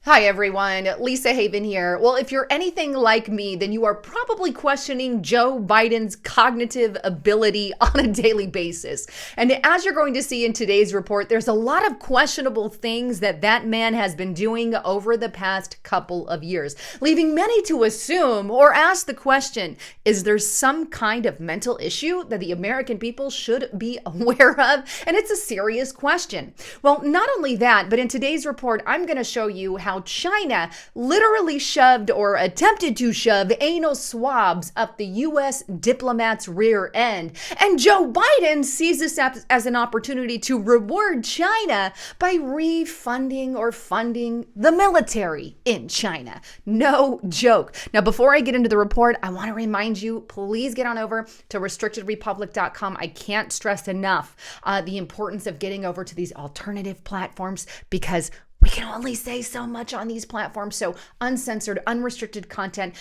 Hi everyone, Lisa Haven here. Well, if you're anything like me, then you are probably questioning Joe Biden's cognitive ability on a daily basis. And as you're going to see in today's report, there's a lot of questionable things that man has been doing over the past couple of years, leaving many to assume or ask the question, is there some kind of mental issue that the American people should be aware of? And it's a serious question. Well, not only that, but in today's report, I'm going to show you how China literally shoved or attempted to shove anal swabs up the U.S. diplomat's rear end. And Joe Biden sees this as an opportunity to reward China by refunding or funding the military in China. No joke. Now, before I get into the report, I want to remind you, please get on over to restrictedrepublic.com. I can't stress enough the importance of getting over to these alternative platforms because we can only say so much on these platforms. So uncensored, unrestricted content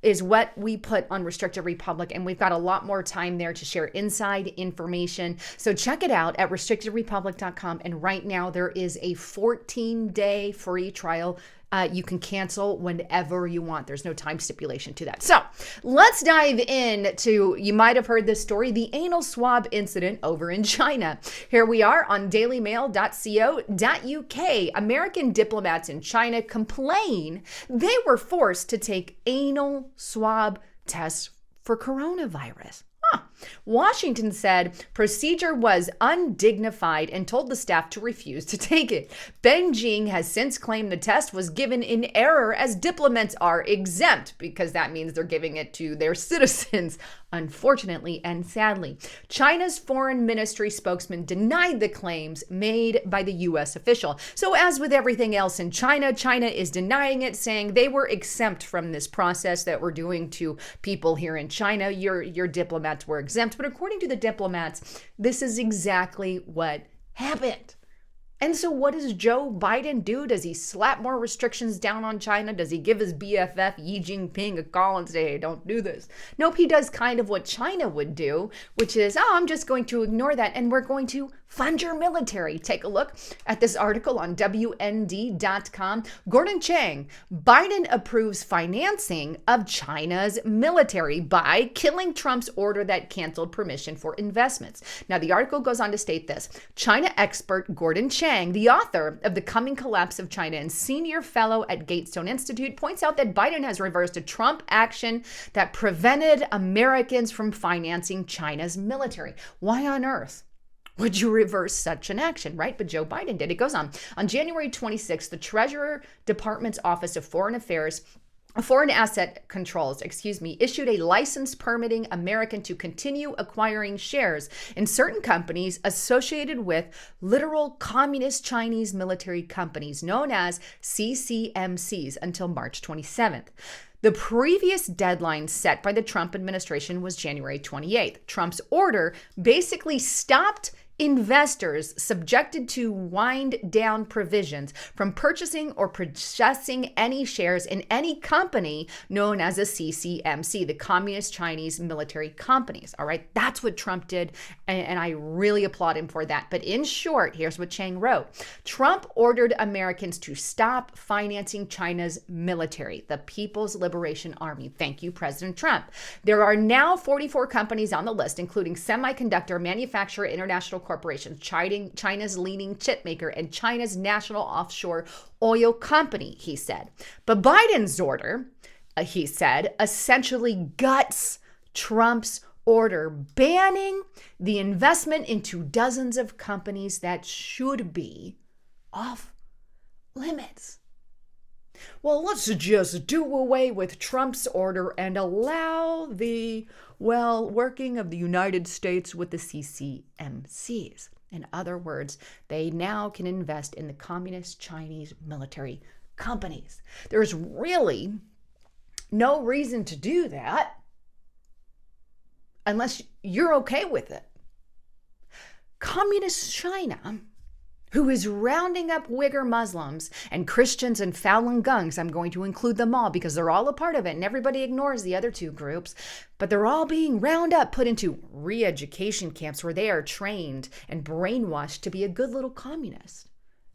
is what we put on Restricted Republic. And we've got a lot more time there to share inside information. So check it out at restrictedrepublic.com. And right now there is a 14-day free trial. You can cancel whenever you want. There's no time stipulation to that. So let's dive into, you might have heard this story, the anal swab incident over in China. Here we are on dailymail.co.uk. American diplomats in China complain they were forced to take anal swab tests for coronavirus. Washington said procedure was undignified and told the staff to refuse to take it. Beijing has since claimed the test was given in error as diplomats are exempt because that means they're giving it to their citizens. Unfortunately and sadly, China's foreign ministry spokesman denied the claims made by the U.S. official. So as with everything else in China, China is denying it, saying they were exempt from this process that we're doing to people here in China. Your diplomats were exempt. But according to the diplomats, this is exactly what happened. And so what does Joe Biden do? Does he slap more restrictions down on China? Does he give his BFF Xi Jinping a call and say, hey, don't do this? Nope, he does kind of what China would do, which is, I'm just going to ignore that and we're going to fund your military. Take a look at this article on WND.com. Gordon Chang, Biden approves financing of China's military by killing Trump's order that canceled permission for investments. Now, the article goes on to state this. China expert Gordon Chang, the author of The Coming Collapse of China and senior fellow at Gatestone Institute, points out that Biden has reversed a Trump action that prevented Americans from financing China's military. Why on earth would you reverse such an action, right? But Joe Biden did. It goes on. On January 26th, the Treasury Department's Office of Foreign Asset Controls, issued a license permitting American to continue acquiring shares in certain companies associated with literal communist Chinese military companies known as CCMCs until March 27th. The previous deadline set by the Trump administration was January 28th. Trump's order basically stopped investors subjected to wind down provisions from purchasing or possessing any shares in any company known as a CCMC, the Communist Chinese Military Companies. All right, that's what Trump did, and I really applaud him for that. But in short, here's what Chang wrote. Trump ordered Americans to stop financing China's military, the People's Liberation Army. Thank you, President Trump. There are now 44 companies on the list, including semiconductor manufacturer International Corporation, China's leading chip maker, and China's national offshore oil company, he said. But Biden's order, he said, essentially guts Trump's order, banning the investment into dozens of companies that should be off limits. Well, let's just do away with Trump's order and allow the, working of the United States with the CCMCs. In other words, they now can invest in the communist Chinese military companies. There's really no reason to do that unless you're okay with it. Communist China, who is rounding up Uyghur Muslims and Christians and Falun Gongs. I'm going to include them all because they're all a part of it and everybody ignores the other two groups, but they're all being round up, put into re-education camps where they are trained and brainwashed to be a good little communist.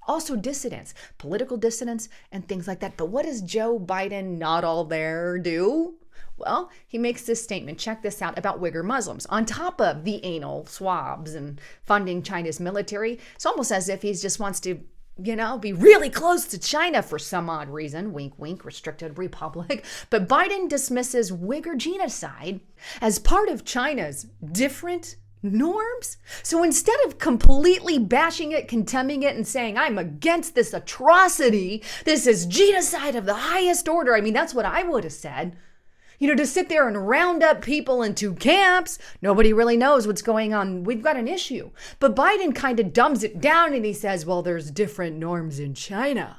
Also dissidents, political dissidents, and things like that. But what does Joe Biden, not all there, do? Well, he makes this statement, check this out, about Uyghur Muslims. On top of the anal swabs and funding China's military, it's almost as if he just wants to, be really close to China for some odd reason. Wink, wink, restricted republic. But Biden dismisses Uyghur genocide as part of China's different norms. So instead of completely bashing it, condemning it, and saying, I'm against this atrocity, this is genocide of the highest order. I mean, that's what I would have said. To sit there and round up people into camps, nobody really knows what's going on. We've got an issue. But Biden kind of dumbs it down and he says, well, there's different norms in China.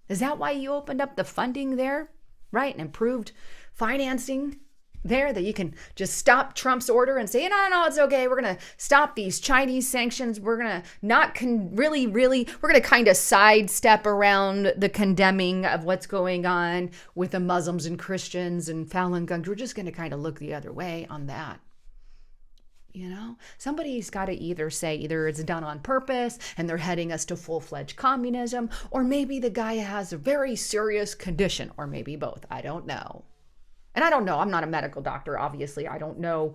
Is that why you opened up the funding there, right? And improved financing there, that you can just stop Trump's order and say, no, it's okay. We're going to stop these Chinese sanctions. We're going to not we're going to kind of sidestep around the condemning of what's going on with the Muslims and Christians and Falun Gong. We're just going to kind of look the other way on that. Somebody's got to either say it's done on purpose and they're heading us to full-fledged communism, or maybe the guy has a very serious condition, or maybe both. I don't know. And I don't know. I'm not a medical doctor, obviously. I don't know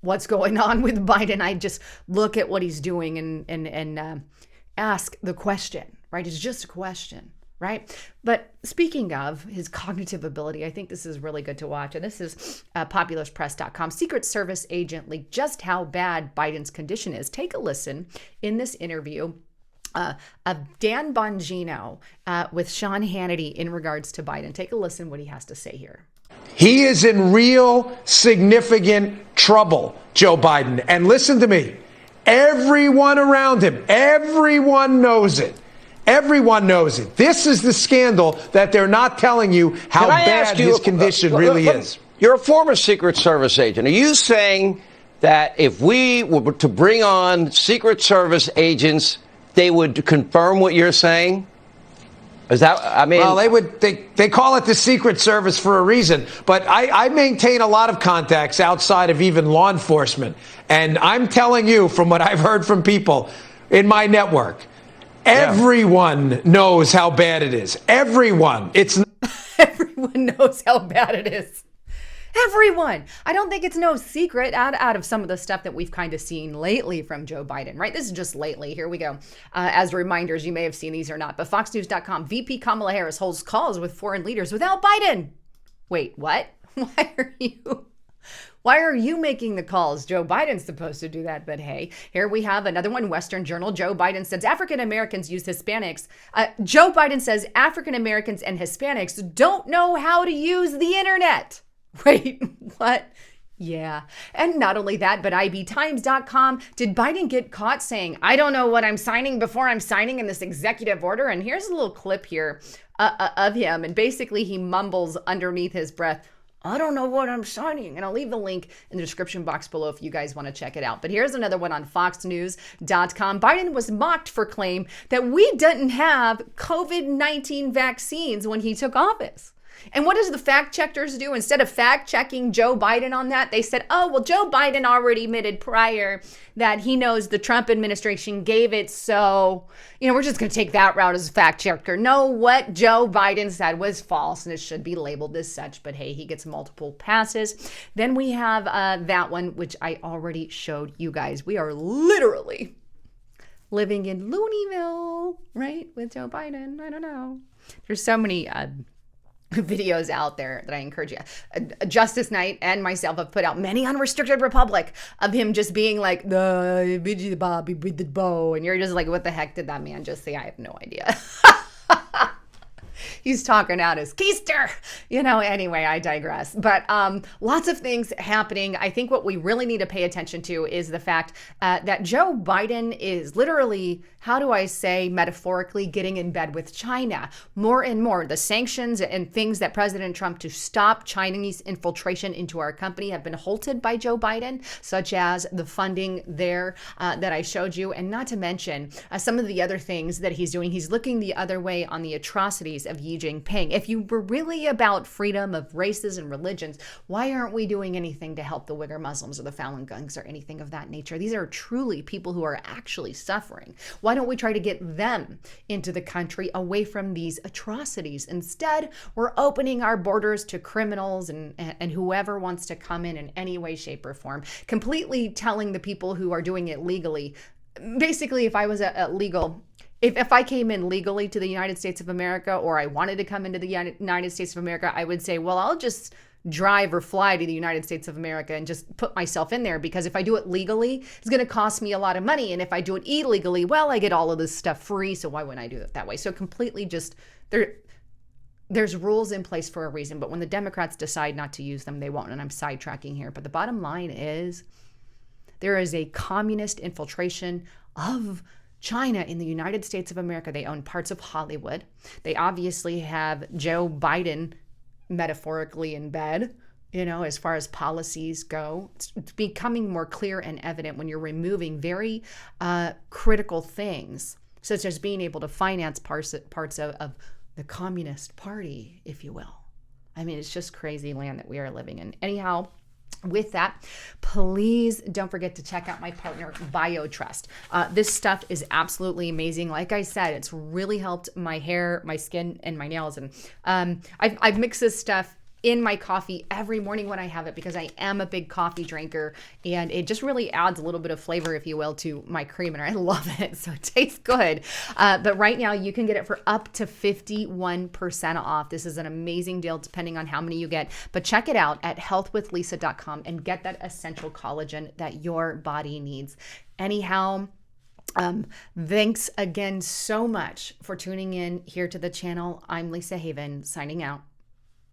what's going on with Biden. I just look at what he's doing and ask the question, right? It's just a question, right? But speaking of his cognitive ability, I think this is really good to watch. And this is popularpress.com. Secret Service agent leaked just how bad Biden's condition is. Take a listen in this interview of Dan Bongino with Sean Hannity in regards to Biden. Take a listen what he has to say here. He is in real significant trouble, Joe Biden. And listen to me. Everyone around him, everyone knows it. Everyone knows it. This is the scandal that they're not telling you how bad his condition really is. You're a former Secret Service agent. Are you saying that if we were to bring on Secret Service agents, they would confirm what you're saying? Is that, Well, they call it the Secret Service for a reason, but I maintain a lot of contacts outside of even law enforcement. And I'm telling you, from what I've heard from people in my network, everyone knows how bad it is. Everyone. Everyone knows how bad it is. Everyone. I don't think it's no secret out of some of the stuff that we've kind of seen lately from Joe Biden, right? This is just lately. Here we go. As reminders, you may have seen these or not, but FoxNews.com, VP Kamala Harris holds calls with foreign leaders without Biden. Wait, what? Why are you making the calls? Joe Biden's supposed to do that, but hey, here we have another one, Western Journal. Joe Biden says African Americans use Hispanics. Joe Biden says African Americans and Hispanics don't know how to use the internet. Wait, what? Yeah. And not only that, but IBTimes.com. Did Biden get caught saying, I don't know what I'm signing before I'm signing in this executive order? And here's a little clip here of him. And basically he mumbles underneath his breath, I don't know what I'm signing. And I'll leave the link in the description box below if you guys want to check it out. But here's another one on FoxNews.com. Biden was mocked for claim that we didn't have COVID-19 vaccines when he took office. And what does the fact checkers do? Instead of fact checking Joe Biden on that, they said, oh, well, Joe Biden already admitted prior that he knows the Trump administration gave it. So, we're just going to take that route as a fact checker. No, what Joe Biden said was false and it should be labeled as such. But hey, he gets multiple passes. Then we have that one, which I already showed you guys. We are literally living in Looneyville, right? With Joe Biden. I don't know. There's so many videos out there that I encourage you. Justice Knight and myself have put out many on Restricted Republic of him just being like, the Bobby with the bow. And you're just like, what the heck did that man just say? I have no idea. He's talking out his keister, anyway, I digress. But lots of things happening. I think what we really need to pay attention to is the fact that Joe Biden is literally, how do I say, metaphorically getting in bed with China more and more. The sanctions and things that President Trump to stop Chinese infiltration into our company have been halted by Joe Biden, such as the funding there that I showed you. And not to mention some of the other things that he's doing. He's looking the other way on the atrocities of Xi Jinping. If you were really about freedom of races and religions, why aren't we doing anything to help the Uyghur Muslims or the Falun Gongs or anything of that nature? These are truly people who are actually suffering. Why don't we try to get them into the country away from these atrocities? Instead, we're opening our borders to criminals and whoever wants to come in any way, shape, or form, completely telling the people who are doing it legally. Basically, if I was if I came in legally to the United States of America, or I wanted to come into the United States of America, I would say, well, I'll just drive or fly to the United States of America and just put myself in there, because if I do it legally, it's going to cost me a lot of money. And if I do it illegally, well, I get all of this stuff free. So why wouldn't I do it that way? So completely just there's rules in place for a reason. But when the Democrats decide not to use them, they won't. And I'm sidetracking here. But the bottom line is there is a communist infiltration of China in the United States of America. They own parts of Hollywood. They obviously have Joe Biden metaphorically in bed, as far as policies go. It's becoming more clear and evident when you're removing very critical things, such as being able to finance parts of the Communist Party, if you will. I mean, it's just crazy land that we are living in. Anyhow, with that, please don't forget to check out my partner, BioTrust. This stuff is absolutely amazing. Like I said, it's really helped my hair, my skin, and my nails. And I've mixed this stuff in my coffee every morning when I have it, because I am a big coffee drinker, and it just really adds a little bit of flavor, if you will, to my cream, and I love it. So it tastes good. But right now you can get it for up to 51% off. This is an amazing deal depending on how many you get. But check it out at healthwithlisa.com and get that essential collagen that your body needs. Anyhow, thanks again so much for tuning in here to the channel. I'm Lisa Haven, signing out.